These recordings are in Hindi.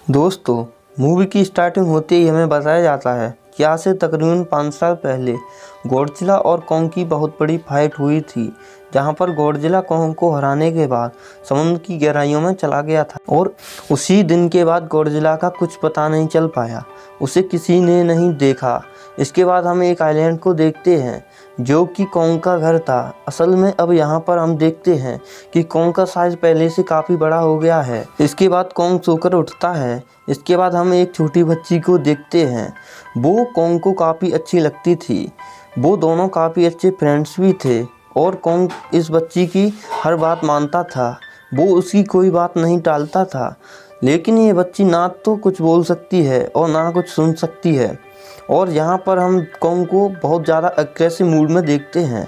दोस्तों, मूवी की स्टार्टिंग होते ही हमें बताया जाता है कि आज से तकरीबन 5 साल पहले गॉडजिला और कॉन्ग की बहुत बड़ी फाइट हुई थी, जहां पर गॉडजिला कॉन्ग को हराने के बाद समुद्र की गहराइयों में चला गया था और उसी दिन के बाद गॉडजिला का कुछ पता नहीं चल पाया, उसे किसी ने नहीं देखा। इसके बाद हम एक आइलैंड को देखते हैं जो कि कॉन्ग का घर था। असल में अब यहाँ पर हम देखते हैं कि कॉन्ग का साइज पहले से काफ़ी बड़ा हो गया है। इसके बाद कॉन्ग सोकर उठता है। इसके बाद हम एक छोटी बच्ची को देखते हैं, वो कॉन्ग को काफ़ी अच्छी लगती थी। वो दोनों काफ़ी अच्छे फ्रेंड्स भी थे और कॉन्ग इस बच्ची की हर बात मानता था, वो उसकी कोई बात नहीं टालता था। लेकिन ये बच्ची ना तो कुछ बोल सकती है और ना कुछ सुन सकती है। और यहाँ पर हम कॉन्ग को बहुत ज़्यादा अग्रेसिव मूड में देखते हैं।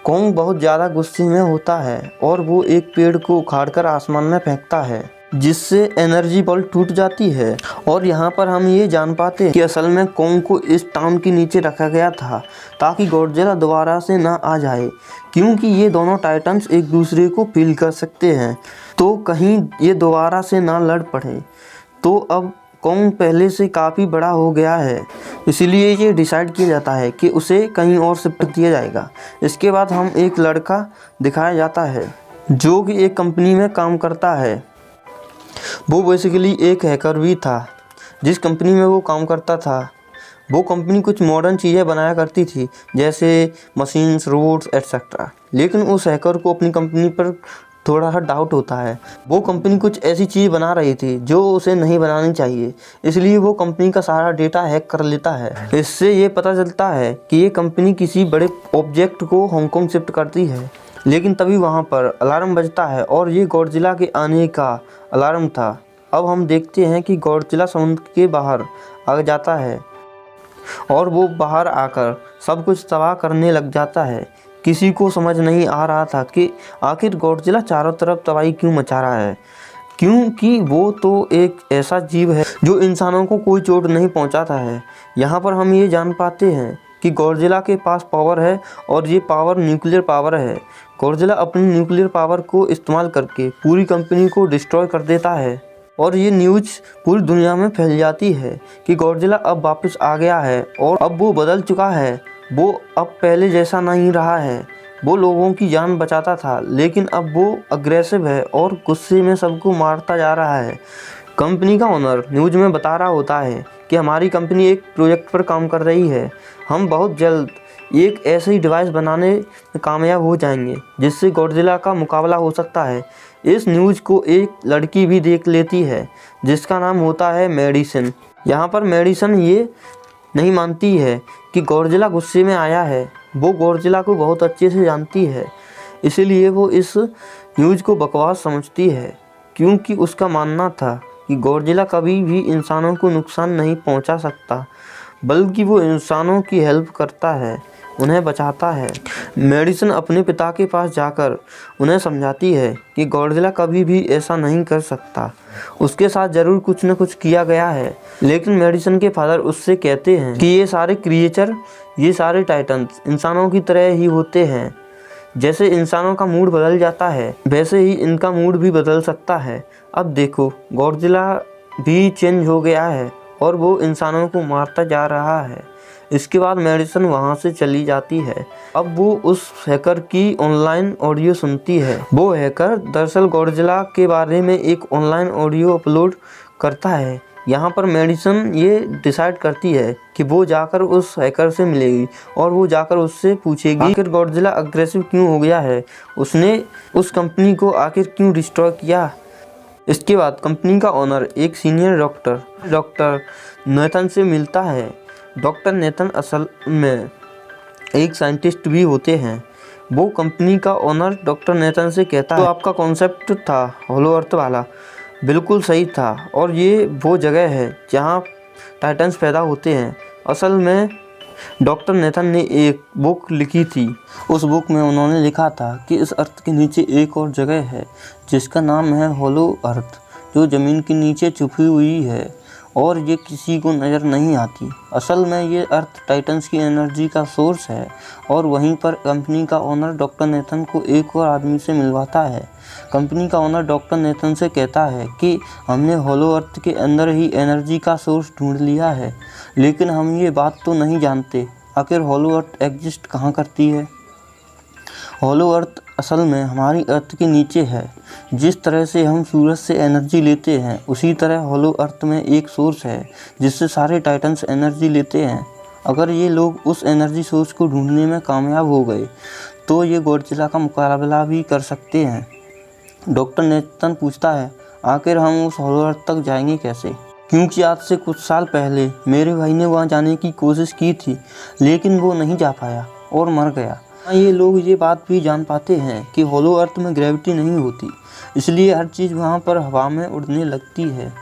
कॉन्ग बहुत ज़्यादा गुस्से में होता है और वो एक पेड़ को उखाड़कर आसमान में फेंकता है, जिससे एनर्जी बॉल टूट जाती है। और यहाँ पर हम ये जान पाते हैं कि असल में कॉन्ग को इस टाउन के नीचे रखा गया था ताकि गॉडजिला दोबारा से ना आ जाए, क्योंकि ये दोनों टाइटन्स एक दूसरे को फील कर सकते हैं, तो कहीं ये दोबारा से ना लड़ पड़े। तो अब कॉन्ग पहले से काफ़ी बड़ा हो गया है, इसीलिए ये डिसाइड किया जाता है कि उसे कहीं और शिफ्ट किया जाएगा। इसके बाद हम एक लड़का दिखाया जाता है जो कि एक कंपनी में काम करता है। वो बेसिकली एक हैकर भी था। जिस कंपनी में वो काम करता था, वो कंपनी कुछ मॉडर्न चीज़ें बनाया करती थी, जैसे मशीन्स, रोबोट्स एटसेट्रा। लेकिन उस हैकर को अपनी कंपनी पर थोड़ा सा डाउट होता है। वो कंपनी कुछ ऐसी चीज़ बना रही थी जो उसे नहीं बनानी चाहिए, इसलिए वो कंपनी का सारा डेटा हैक कर लेता है। इससे ये पता चलता है कि ये कंपनी किसी बड़े ऑब्जेक्ट को हांगकांग शिफ्ट करती है। लेकिन तभी वहाँ पर अलार्म बजता है और ये गॉडजिला के आने का अलार्म था। अब हम देखते हैं कि गॉडजिला समुद्र के बाहर आ जाता है और वो बाहर आकर सब कुछ तबाह करने लग जाता है। किसी को समझ नहीं आ रहा था कि आखिर गॉडजिला चारों तरफ तबाही क्यों मचा रहा है, क्योंकि वो तो एक ऐसा जीव है जो इंसानों को कोई चोट नहीं पहुंचाता है। यहाँ पर हम ये जान पाते हैं कि गॉडजिला के पास पावर है और ये पावर न्यूक्लियर पावर है। गॉडजिला अपनी न्यूक्लियर पावर को इस्तेमाल करके पूरी कंपनी को डिस्ट्रॉय कर देता है और ये न्यूज़ पूरी दुनिया में फैल जाती है कि गॉडजिला अब वापस आ गया है और अब वो बदल चुका है। वो अब पहले जैसा नहीं रहा है। वो लोगों की जान बचाता था, लेकिन अब वो अग्रेसिव है और गुस्से में सबको मारता जा रहा है। कंपनी का ओनर न्यूज़ में बता रहा होता है कि हमारी कंपनी एक प्रोजेक्ट पर काम कर रही है, हम बहुत जल्द एक ऐसी डिवाइस बनाने में कामयाब हो जाएंगे जिससे गॉडजिला का मुकाबला हो सकता है। इस न्यूज़ को एक लड़की भी देख लेती है जिसका नाम होता है मेडिसन। यहाँ पर मेडिसन ये नहीं मानती है कि गॉडजिला गुस्से में आया है। वो गॉडजिला को बहुत अच्छे से जानती है, इसीलिए वो इस न्यूज़ को बकवास समझती है, क्योंकि उसका मानना था कि गॉडजिला कभी भी इंसानों को नुकसान नहीं पहुंचा सकता, बल्कि वो इंसानों की हेल्प करता है, उन्हें बचाता है। मेडिसन अपने पिता के पास जाकर उन्हें समझाती है कि गॉडजिला कभी भी ऐसा नहीं कर सकता, उसके साथ ज़रूर कुछ न कुछ किया गया है। लेकिन मेडिसन के फादर उससे कहते हैं कि ये सारे क्रिएचर, ये सारे टाइटन्स इंसानों की तरह ही होते हैं। जैसे इंसानों का मूड बदल जाता है, वैसे ही इनका मूड भी बदल सकता है। अब देखो, गॉडजिला भी चेंज हो गया है और वो इंसानों को मारता जा रहा है। इसके बाद मेडिसन वहाँ से चली जाती है। अब वो उस हैकर की ऑनलाइन ऑडियो सुनती है। वो हैकर दरअसल गॉडजिला के बारे में एक ऑनलाइन ऑडियो अपलोड करता है। यहाँ पर मेडिसन ये डिसाइड करती है कि वो जाकर उस हैकर से मिलेगी और वो जाकर उससे पूछेगी आखिर गॉडजिला अग्रेसिव क्यों हो गया है, उसने उस कंपनी को आखिर क्यों डिस्ट्रॉय किया। इसके बाद कंपनी का ओनर एक सीनियर डॉक्टर नेथन से मिलता है। डॉक्टर नेथन असल में एक साइंटिस्ट भी होते हैं। वो कंपनी का ओनर डॉक्टर नेथन से कहता है, तो आपका कॉन्सेप्ट था होलो अर्थ वाला, बिल्कुल सही था और ये वो जगह है जहाँ टाइटन्स पैदा होते हैं। असल में डॉक्टर नेथन ने एक बुक लिखी थी। उस बुक में उन्होंने लिखा था कि इस अर्थ के नीचे एक और जगह है जिसका नाम है होलो अर्थ, जो ज़मीन के नीचे छुपी हुई है और ये किसी को नज़र नहीं आती। असल में ये अर्थ टाइटन्स की एनर्जी का सोर्स है। और वहीं पर कंपनी का ओनर डॉक्टर नेथन को एक और आदमी से मिलवाता है। कंपनी का ओनर डॉक्टर नेथन से कहता है कि हमने हॉलो अर्थ के अंदर ही एनर्जी का सोर्स ढूंढ लिया है, लेकिन हम ये बात तो नहीं जानते आखिर हॉलो अर्थ एग्जिस्ट कहाँ करती है। हॉलो अर्थ असल में हमारी अर्थ के नीचे है। जिस तरह से हम सूरज से एनर्जी लेते हैं, उसी तरह हॉलो अर्थ में एक सोर्स है जिससे सारे टाइटन्स एनर्जी लेते हैं। अगर ये लोग उस एनर्जी सोर्स को ढूंढने में कामयाब हो गए तो ये गॉडजिला का मुकाबला भी कर सकते हैं। डॉक्टर नेथन पूछता है, आखिर हम उस हॉलो अर्थ तक जाएंगे कैसे? क्योंकि आज से कुछ साल पहले मेरे भाई ने वहाँ जाने की कोशिश की थी, लेकिन वो नहीं जा पाया और मर गया। ये लोग ये बात भी जान पाते हैं कि हॉलो अर्थ में ग्रेविटी नहीं होती, इसलिए हर चीज़ वहाँ पर हवा में उड़ने लगती है।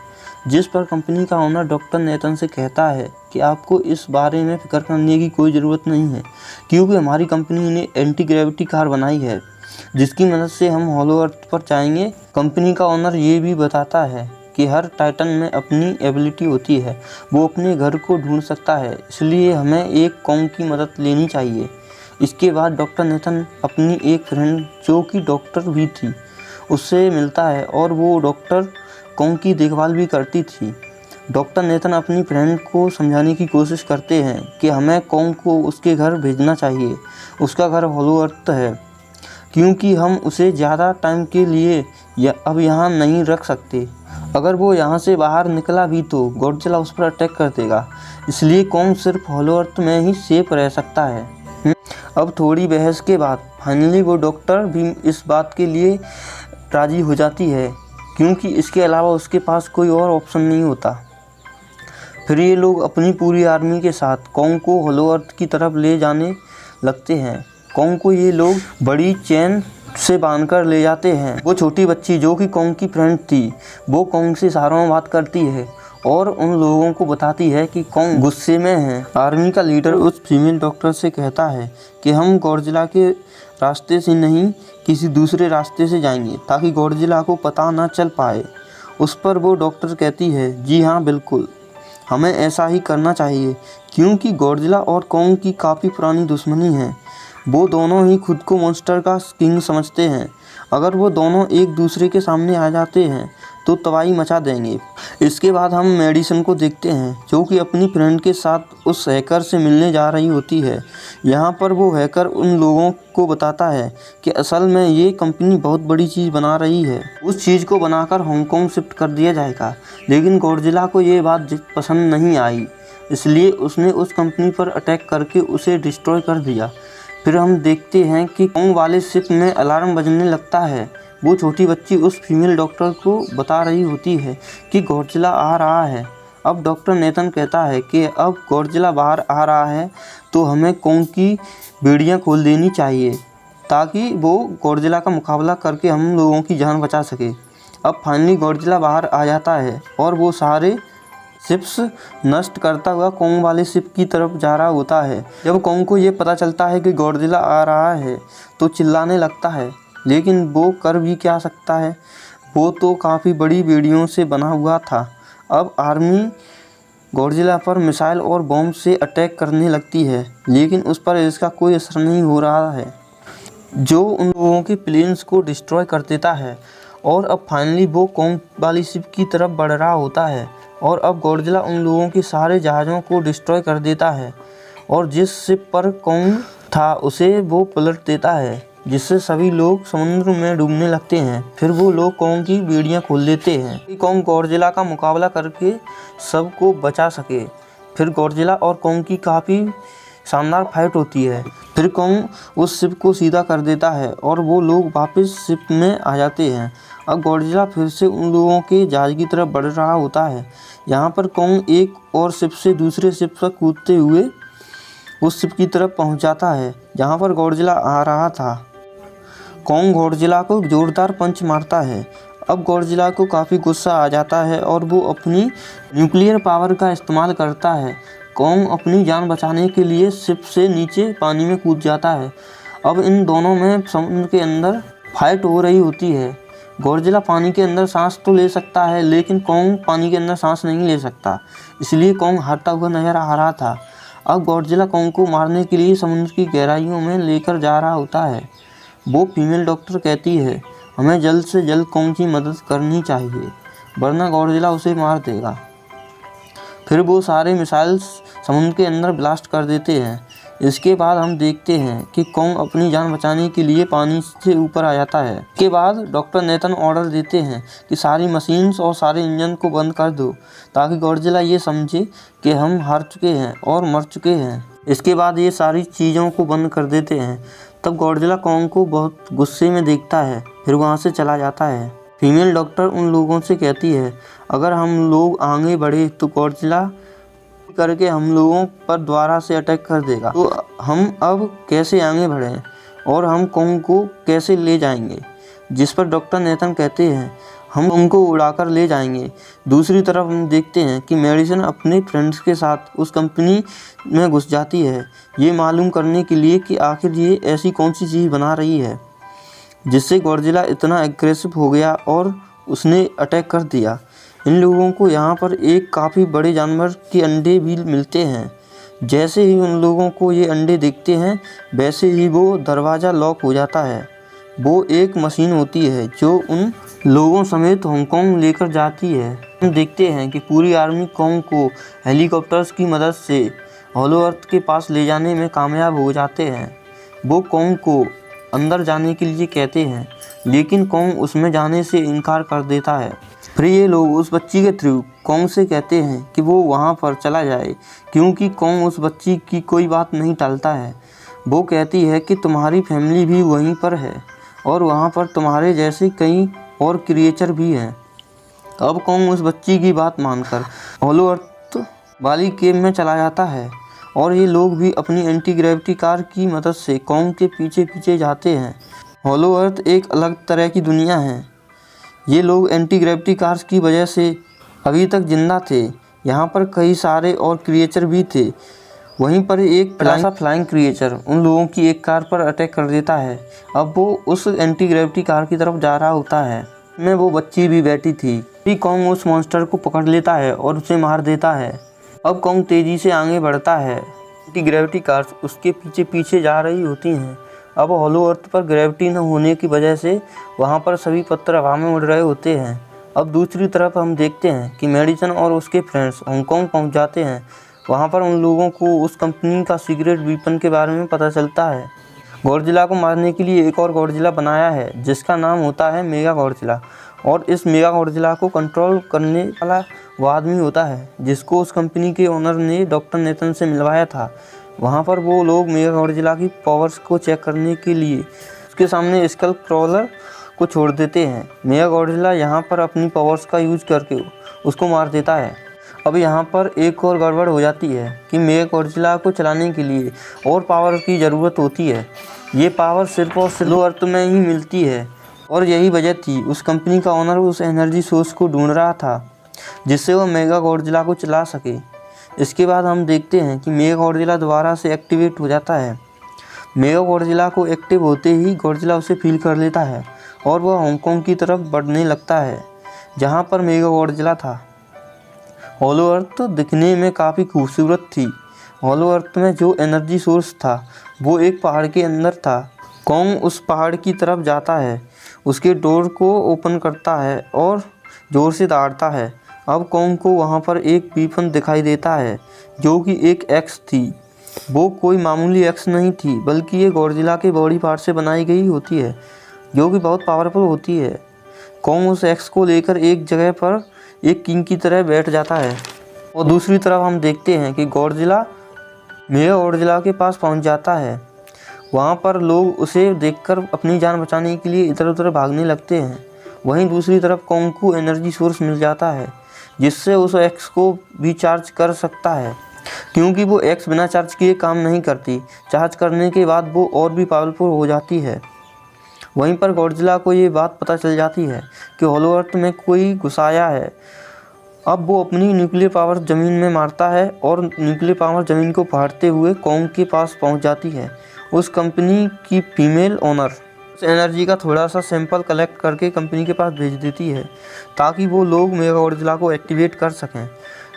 जिस पर कंपनी का ओनर डॉक्टर नेथन से कहता है कि आपको इस बारे में फिक्र करने की कोई ज़रूरत नहीं है, क्योंकि हमारी कंपनी ने एंटी ग्रेविटी कार बनाई है जिसकी मदद से हम हॉलो अर्थ पर जाएंगे। कंपनी का ओनर ये भी बताता है कि हर टाइटन में अपनी एबिलिटी होती है, वो अपने घर को ढूंढ सकता है, इसलिए हमें एक कॉन्ग की मदद लेनी चाहिए। इसके बाद डॉक्टर नेथन अपनी एक फ्रेंड जो कि डॉक्टर भी थी उससे मिलता है और वो डॉक्टर कॉन्ग की देखभाल भी करती थी। डॉक्टर नेथन अपनी फ्रेंड को समझाने की कोशिश करते हैं कि हमें कॉन्ग को उसके घर भेजना चाहिए। उसका घर हॉलो अर्थ है, क्योंकि हम उसे ज़्यादा टाइम के लिए अब यहाँ नहीं रख सकते। अगर वो यहाँ से बाहर निकला भी तो गॉडजिला उस पर अटैक कर देगा, इसलिए कॉन्ग सिर्फ हॉलो अर्थ में ही सेफ रह सकता है। अब थोड़ी बहस के बाद फाइनली वो डॉक्टर भी इस बात के लिए राज़ी हो जाती है, क्योंकि इसके अलावा उसके पास कोई और ऑप्शन नहीं होता। फिर ये लोग अपनी पूरी आर्मी के साथ कॉन्ग को हॉलो अर्थ की तरफ ले जाने लगते हैं। कॉन्ग को ये लोग बड़ी चेन से बांधकर ले जाते हैं। वो छोटी बच्ची जो कि कॉन्ग की फ्रेंड थी, वो कॉन्ग से इशारों में बात करती है और उन लोगों को बताती है कि कॉन्ग गुस्से में है। आर्मी का लीडर उस फीमेल डॉक्टर से कहता है कि हम गॉडजिला के रास्ते से नहीं, किसी दूसरे रास्ते से जाएंगे ताकि गॉडजिला को पता ना चल पाए। उस पर वो डॉक्टर कहती है, जी हाँ बिल्कुल, हमें ऐसा ही करना चाहिए, क्योंकि गॉडजिला और कॉन्ग की काफ़ी पुरानी दुश्मनी है। वो दोनों ही खुद को मॉन्स्टर का किंग समझते हैं। अगर वो दोनों एक दूसरे के सामने आ जाते हैं तो तबाही मचा देंगे। इसके बाद हम मेडिसन को देखते हैं जो कि अपनी फ्रेंड के साथ उस हैकर से मिलने जा रही होती है। यहाँ पर वो हैकर उन लोगों को बताता है कि असल में ये कंपनी बहुत बड़ी चीज़ बना रही है, उस चीज़ को बनाकर हांगकांग शिफ्ट कर दिया जाएगा। लेकिन गॉडजिला को ये बात पसंद नहीं आई, इसलिए उसने उस कंपनी पर अटैक करके उसे डिस्ट्रॉय कर दिया। फिर हम देखते हैं कि कॉन्ग वाले शिप में अलार्म बजने लगता है। वो छोटी बच्ची उस फीमेल डॉक्टर को बता रही होती है कि गॉडजिला आ रहा है। अब डॉक्टर नेथन कहता है कि अब गॉडजिला बाहर आ रहा है तो हमें कॉन्ग की बेड़ियाँ खोल देनी चाहिए ताकि वो गॉडजिला का मुकाबला करके हम लोगों की जान बचा सके। अब फाइनली गॉडजिला बाहर आ जाता है और वो सारे शिप्स नष्ट करता हुआ कॉन्ग वाले शिप की तरफ जा रहा होता है। जब कॉन्ग को ये पता चलता है कि गॉडजिला आ रहा है तो चिल्लाने लगता है, लेकिन वो कर भी क्या सकता है, वो तो काफ़ी बड़ी बेड़ियों से बना हुआ था। अब आर्मी गॉडजिला पर मिसाइल और बॉम्ब से अटैक करने लगती है, लेकिन उस पर इसका कोई असर नहीं हो रहा है, जो उन लोगों के प्लेन्स को डिस्ट्रॉय कर देता है। और अब फाइनली वो कॉन्ग वाली शिप की तरफ बढ़ रहा होता है और अब गॉडजिला उन लोगों के सारे जहाज़ों को डिस्ट्रॉय कर देता है और जिस शिप पर कॉन्ग था उसे वो पलट देता है, जिससे सभी लोग समुद्र में डूबने लगते हैं। फिर वो लोग कॉन्ग की बेड़ियाँ खोल देते हैं कि कॉन्ग गॉडजिला का मुकाबला करके सबको बचा सके। फिर गॉडजिला और कॉन्ग की काफ़ी शानदार फाइट होती है। फिर कॉन्ग उस शिप को सीधा कर देता है और वो लोग वापस शिप में आ जाते हैं। अब गॉडजिला फिर से उन लोगों के जहाज़ की तरफ बढ़ रहा होता है। यहाँ पर कॉन्ग एक और शिप से दूसरे शिप पर कूदते हुए उस शिप की तरफ पहुँच जाता है जहाँ पर गॉडजिला आ रहा था। कॉन्ग गॉडजिला को जोरदार पंच मारता है। अब गॉडजिला को काफ़ी गुस्सा आ जाता है और वो अपनी न्यूक्लियर पावर का इस्तेमाल करता है। कॉन्ग अपनी जान बचाने के लिए शिप से नीचे पानी में कूद जाता है। अब इन दोनों में समुद्र के अंदर फाइट हो रही होती है। गॉडजिला पानी के अंदर सांस तो ले सकता है, लेकिन कॉन्ग पानी के अंदर सांस नहीं ले सकता, इसलिए कॉन्ग हारता हुआ नजर आ रहा था। अब गॉडजिला कॉन्ग को मारने के लिए समुद्र की गहराइयों में लेकर जा रहा होता है। वो फीमेल डॉक्टर कहती है, हमें जल्द से जल्द कॉन्ग की मदद करनी चाहिए, वरना गॉडजिला उसे मार देगा। फिर वो सारे मिसाइल्स समुद्र के अंदर ब्लास्ट कर देते हैं। इसके बाद हम देखते हैं कि कॉन्ग अपनी जान बचाने के लिए पानी से ऊपर आ जाता है। इसके बाद डॉक्टर नेथन ऑर्डर देते हैं कि सारी मशीन्स और सारे इंजन को बंद कर दो, ताकि गॉडजिला ये समझे कि हम हार चुके हैं और मर चुके हैं। इसके बाद ये सारी चीज़ों को बंद कर देते हैं। तब गॉडजिला कॉन्ग को बहुत गुस्से में देखता है, फिर वहाँ से चला जाता है। फीमेल डॉक्टर उन लोगों से कहती है, अगर हम लोग आगे बढ़े तो गॉडजिला करके हम लोगों पर दोबारा से अटैक कर देगा, तो हम अब कैसे आगे बढ़ें और हम कॉन्ग को कैसे ले जाएंगे। जिस पर डॉक्टर नेथन कहते हैं, हम उनको उड़ाकर ले जाएंगे। दूसरी तरफ हम देखते हैं कि मेडिसन अपने फ्रेंड्स के साथ उस कंपनी में घुस जाती है, ये मालूम करने के लिए कि आखिर ये ऐसी कौन सी चीज़ बना रही है जिससे गॉडजिला इतना एग्रेसिव हो गया और उसने अटैक कर दिया। इन लोगों को यहाँ पर एक काफ़ी बड़े जानवर के अंडे भी मिलते हैं। जैसे ही उन लोगों को ये अंडे दिखते हैं, वैसे ही वो दरवाज़ा लॉक हो जाता है। वो एक मशीन होती है जो उन लोगों समेत हांगकांग लेकर जाती है। हम देखते हैं कि पूरी आर्मी कॉन्ग को हेलीकॉप्टर्स की मदद से हॉलो अर्थ के पास ले जाने में कामयाब हो जाते हैं। वो कॉन्ग को अंदर जाने के लिए कहते हैं, लेकिन कॉन्ग उसमें जाने से इनकार कर देता है। फिर ये लोग उस बच्ची के थ्रू कॉन्ग से कहते हैं कि वो वहाँ पर चला जाए, क्योंकि कॉन्ग उस बच्ची की कोई बात नहीं टालता है। वो कहती है कि तुम्हारी फैमिली भी वहीं पर है और वहाँ पर तुम्हारे जैसे कई और क्रिएचर भी हैं। अब कॉन्ग उस बच्ची की बात मानकर हॉलो अर्थ वाली केव में चला जाता है और ये लोग भी अपनी एंटी ग्रेविटी कार की मदद से कॉन्ग के पीछे पीछे जाते हैं। हॉलो अर्थ एक अलग तरह की दुनिया है। ये लोग एंटी ग्रेविटी कार्स की वजह से अभी तक जिंदा थे। यहाँ पर कई सारे और क्रिएचर भी थे। वहीं पर एक फ्लाइंग क्रिएचर उन लोगों की एक कार पर अटैक कर देता है। अब वो उस एंटी ग्रेविटी कार की तरफ जा रहा होता है, में वो बच्ची भी बैठी थी। फिर कॉन्ग उस मॉन्स्टर को पकड़ लेता है और उसे मार देता है। अब कॉन्ग तेज़ी से आगे बढ़ता है। एंटी ग्रेविटी कार्स उसके पीछे पीछे जा रही होती हैं। अब हॉलो अर्थ पर ग्रेविटी न होने की वजह से वहाँ पर सभी पत्थर हवा में उड़ रहे होते हैं। अब दूसरी तरफ हम देखते हैं कि मेडिसन और उसके फ्रेंड्स हांगकांग पहुँच जाते हैं। वहाँ पर उन लोगों को उस कंपनी का सीक्रेट वीपन के बारे में पता चलता है। गॉडजिला को मारने के लिए एक और गॉडजिला बनाया है, जिसका नाम होता है मेगा गॉडजिला, और इस मेगा गॉडजिला को कंट्रोल करने वाला वो आदमी होता है जिसको उस कंपनी के ओनर ने डॉक्टर नेथन से मिलवाया था। वहाँ पर वो लोग मेगा गॉडजिला की पावर्स को चेक करने के लिए उसके सामने स्कल क्रॉलर को छोड़ देते हैं। मेगा गॉडजिला यहाँ पर अपनी पावर्स का यूज करके उसको मार देता है। अब यहाँ पर एक और गड़बड़ हो जाती है कि मेगा गॉडजिला को चलाने के लिए और पावर की ज़रूरत होती है। ये पावर सिर्फ और सिर्फ अर्थ में ही मिलती है, और यही वजह थी उस कंपनी का ओनर उस एनर्जी सोर्स को ढूंढ रहा था जिससे वो मेगा गॉडजिला को चला सके। इसके बाद हम देखते हैं कि मेगा गॉडजिला दोबारा से एक्टिवेट हो जाता है। मेगा गॉडजिला को एक्टिव होते ही गॉडजिला उसे फील कर लेता है और वह हांगकांग की तरफ बढ़ने लगता है, जहाँ पर मेगा गॉडजिला था। हॉलो अर्थ दिखने में काफ़ी खूबसूरत थी। हॉलो अर्थ में जो एनर्जी सोर्स था वो एक पहाड़ के अंदर था। कॉन्ग उस पहाड़ की तरफ जाता है, उसके डोर को ओपन करता है और ज़ोर से दौड़ता है। अब कॉन्ग को वहाँ पर एक वीपन दिखाई देता है जो कि एक एक्स थी। वो कोई मामूली एक्स नहीं थी, बल्कि ये गॉडजिला के बॉडी पार्ट से बनाई गई होती है, जो कि बहुत पावरफुल होती है। कॉन्ग उस एक्स को लेकर एक जगह पर एक किंग की तरह बैठ जाता है, और दूसरी तरफ हम देखते हैं कि गॉडजिला मेगा गॉडजिला के पास पहुंच जाता है। वहां पर लोग उसे देखकर अपनी जान बचाने के लिए इधर उधर भागने लगते हैं। वहीं दूसरी तरफ कॉन्ग को एनर्जी सोर्स मिल जाता है, जिससे उस एक्स को भी चार्ज कर सकता है, क्योंकि वो एक्स बिना चार्ज किए काम नहीं करती। चार्ज करने के बाद वो और भी पावरफुल हो जाती है। वहीं पर गॉडजिला को ये बात पता चल जाती है कि हॉलो अर्थ में कोई घुसाया है। अब वो अपनी न्यूक्लियर पावर ज़मीन में मारता है और न्यूक्लियर पावर ज़मीन को फाड़ते हुए कॉन्ग के पास पहुंच जाती है। उस कंपनी की फीमेल ओनर उस एनर्जी का थोड़ा सा सैंपल कलेक्ट करके कंपनी के पास भेज देती है ताकि वो लोग मेगा गॉडजिला को एक्टिवेट कर सकें।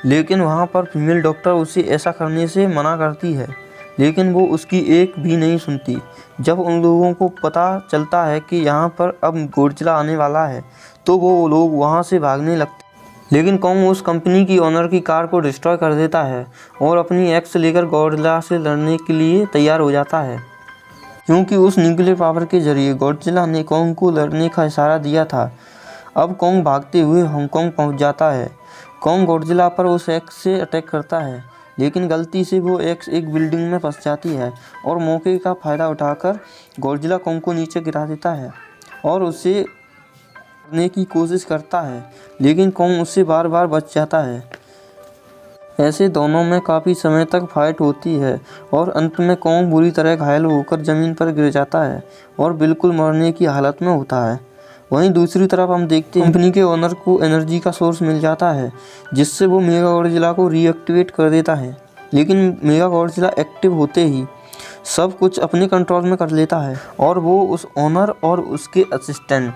लेकिन वहाँ पर फीमेल डॉक्टर उसे ऐसा करने से मना करती है, लेकिन वो उसकी एक भी नहीं सुनती। जब उन लोगों को पता चलता है कि यहाँ पर अब गॉडजिला आने वाला है तो वो लोग वहाँ से भागने लगते। लेकिन कॉन्ग उस कंपनी की ओनर की कार को डिस्ट्रॉय कर देता है और अपनी एक्स लेकर गॉडजिला से लड़ने के लिए तैयार हो जाता है, क्योंकि उस न्यूक्लियर पावर के जरिए गॉडजिला ने कॉन्ग को लड़ने का इशारा दिया था। अब कॉन्ग भागते हुए हांगकांग पहुंच जाता है। कॉन्ग गॉडजिला पर उस एक्स से अटैक करता है, लेकिन गलती से वो एक्स एक बिल्डिंग में फंस जाती है और मौके का फ़ायदा उठाकर गॉडजिला कॉन्ग को नीचे गिरा देता है और उसे मारने की कोशिश करता है, लेकिन कॉन्ग उससे बार बार बच जाता है। ऐसे दोनों में काफ़ी समय तक फाइट होती है और अंत में कॉन्ग बुरी तरह घायल होकर ज़मीन पर गिर जाता है और बिल्कुल मरने की हालत में होता है। वहीं दूसरी तरफ हम देखते हैं कंपनी के ओनर को एनर्जी का सोर्स मिल जाता है, जिससे वो मेगा गॉडजिला को रीएक्टिवेट कर देता है। लेकिन मेगा गॉडजिला एक्टिव होते ही सब कुछ अपने कंट्रोल में कर लेता है और वो उस ओनर और उसके असिस्टेंट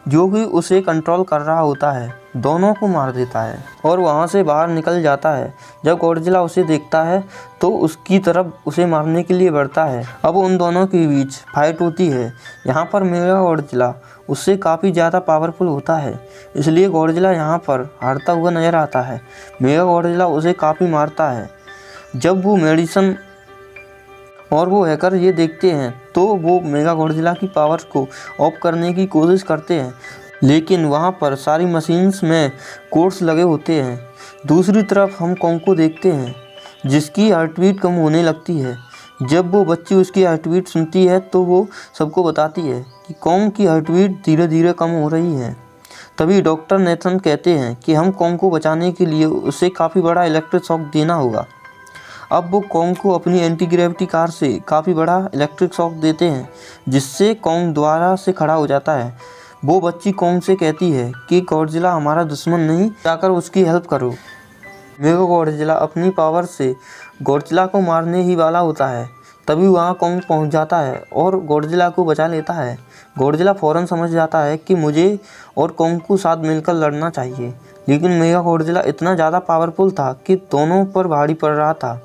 जो कि उसे कंट्रोल कर रहा होता है दोनों को मार देता है और वहाँ से बाहर निकल जाता है। जब गॉडजिला उसे देखता है तो उसकी तरफ उसे मारने के लिए बढ़ता है। अब उन दोनों के बीच फाइट होती है। यहाँ पर मेगा गॉडजिला उससे काफ़ी ज़्यादा पावरफुल होता है, इसलिए गॉडजिला यहाँ पर हारता हुआ नज़र आता है। मेगा गॉडजिला उसे काफ़ी मारता है। जब वो मेडिसन और वो हैकर ये देखते हैं तो वो मेगा गॉडजिला की पावर को ऑफ करने की कोशिश करते हैं, लेकिन वहाँ पर सारी मशीन्स में कोड्स लगे होते हैं। दूसरी तरफ हम कॉन्ग को देखते हैं जिसकी हार्टबीट कम होने लगती है। जब वो बच्ची उसकी हार्टबीट सुनती है तो वो सबको बताती है कि कॉन्ग की हार्टबीट धीरे धीरे कम हो रही है। तभी डॉक्टर नेथन कहते हैं कि हम कॉन्ग को बचाने के लिए उसे काफ़ी बड़ा इलेक्ट्रिक शॉक देना होगा। अब वो कॉन्ग को अपनी एंटी ग्रेविटी कार से काफ़ी बड़ा इलेक्ट्रिक शॉक देते हैं, जिससे कॉन्ग दोबारा से खड़ा हो जाता है। वो बच्ची कॉन्ग से कहती है कि गॉडजिला हमारा दुश्मन नहीं, जाकर उसकी हेल्प करो। मेगा गॉडजिला अपनी पावर से गॉडजिला को मारने ही वाला होता है, तभी वहाँ कॉन्ग पहुँच जाता है और गॉडजिला को बचा लेता है। गॉडजिला फ़ौरन समझ जाता है कि मुझे और कॉन्ग को साथ मिलकर लड़ना चाहिए, लेकिन मेगा गॉडजिला इतना ज़्यादा पावरफुल था कि दोनों पर भारी पड़ रहा था।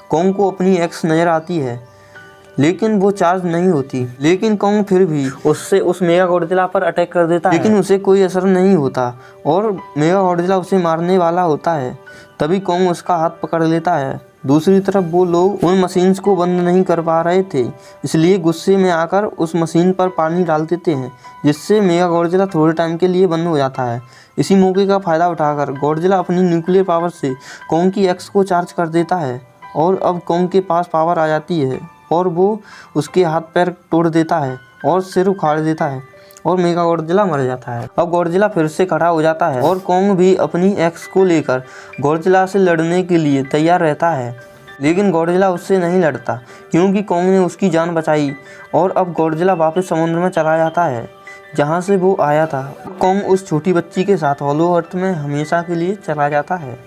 कॉन्ग को अपनी एक्स नज़र आती है, लेकिन वो चार्ज नहीं होती, लेकिन कॉन्ग फिर भी उससे उस मेगा गॉडजिला पर अटैक कर देता है, लेकिन उसे कोई असर नहीं होता और मेगा गॉडजिला उसे मारने वाला होता है। तभी कॉन्ग उसका हाथ पकड़ लेता है। दूसरी तरफ वो लोग उन मशीन्स को बंद नहीं कर पा रहे थे, इसलिए गुस्से में आकर उस मशीन पर पानी डाल देते हैं, जिससे मेगा गॉडजिला थोड़े टाइम के लिए बंद हो जाता है। इसी मौके का फ़ायदा उठाकर गॉडजिला अपनी न्यूक्लियर पावर से कॉन्ग की एक्स को चार्ज कर देता है और अब कॉन्ग के पास पावर आ जाती है और वो उसके हाथ पैर तोड़ देता है और सिर उखाड़ देता है और मेगा गॉडजिला मर जाता है। अब गॉडजिला फिर से खड़ा हो जाता है और कॉन्ग भी अपनी एक्स को लेकर गॉडजिला से लड़ने के लिए तैयार रहता है, लेकिन गॉडजिला उससे नहीं लड़ता क्योंकि कॉन्ग ने उसकी जान बचाई और अब गॉडजिला वापस समुद्र में चला जाता है जहाँ से वो आया था। कॉन्ग उस छोटी बच्ची के साथ हॉलो अर्थ में हमेशा के लिए चला जाता है।